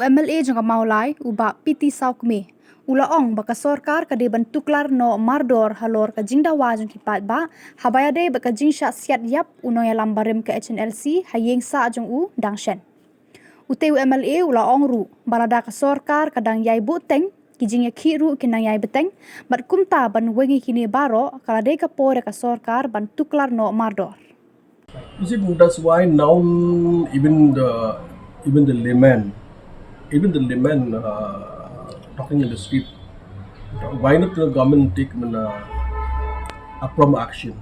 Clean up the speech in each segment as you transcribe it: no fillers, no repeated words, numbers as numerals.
MLA jangka maulai uba piti saukme. Ula ong baka sorkar kadei ban tuklar no mardor halor ka jingda wajang kipat ba habayade baka jingsha siat yap uno ya lambarim ke HNLC hayeng sa ajong u dangshen. Uteu MLA ula ong ru balada ka sorkar kadang yai bteng ki jingiakhih ru kinang yai bteng bat kumta ban wengi kini baro kalade ka pore ka sorkar ban tuklar no mardor. You see, that's why now even the layman talking in the street. Why not the government take a prompt action?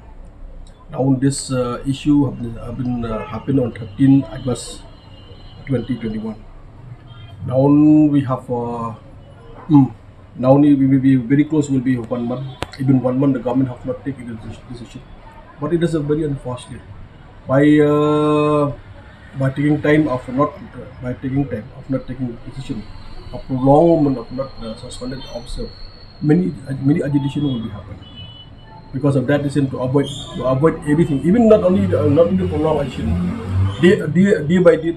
Now this issue have been happened on 13 August 2021. Now we have now we will be very close. Will be 1 month. Even 1 month, the government have not taken this issue. But it is a very unfortunate. By taking time of not taking decision, of prolongment of not suspended officer, many agitation will be happening. Because of that reason, to avoid everything, even not only prolonged action, day by day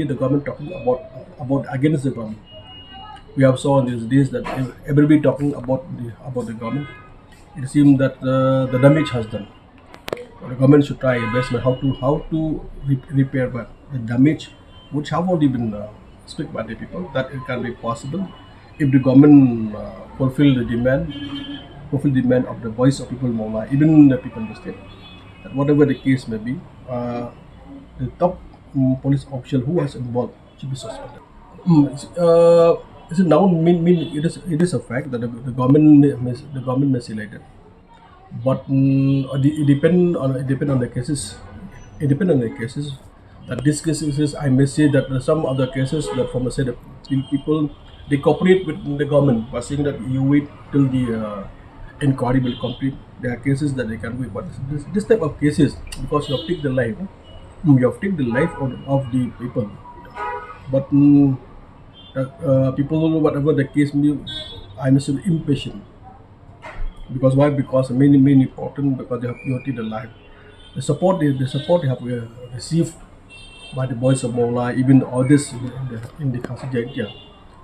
the government talking about against the government. We have saw in these days that everybody talking about the government. It seems that the damage has done. The government should try best how to repair the damage which have already been speak by the people, that it can be possible if the government fulfill the demand of the voice of people in Meghalaya, even the people in the state, that whatever the case may be, the top police official who was involved should be suspended. It is a fact that the government may select it. But it depend on the cases. It depends on the cases. That these cases, I may say that some other cases that from a set of people, they cooperate with the government by saying that you wait till the inquiry will complete. There are cases that they can wait, but this type of cases, because you have taken the life of the people. But people, whatever the case may be, I may say impatient. Because why? Because many important, because they have prioritized the life. The support they have received by the boys of Meghalaya, even the others in the constituency,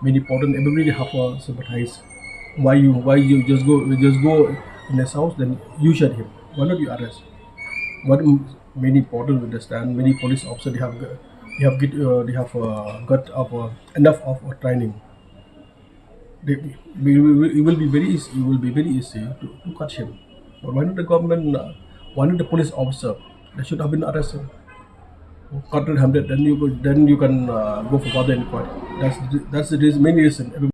many important. Everybody have sympathize. Why you just go in his house, then you shut him. Why not you arrest? What many important understand. Many police officers they have got enough of training. It will be very easy to catch him. But why not the government? Why not the police officer? They should have been arrested. Caught red-handed, then you can go for further inquiry. That's the reason, main reason.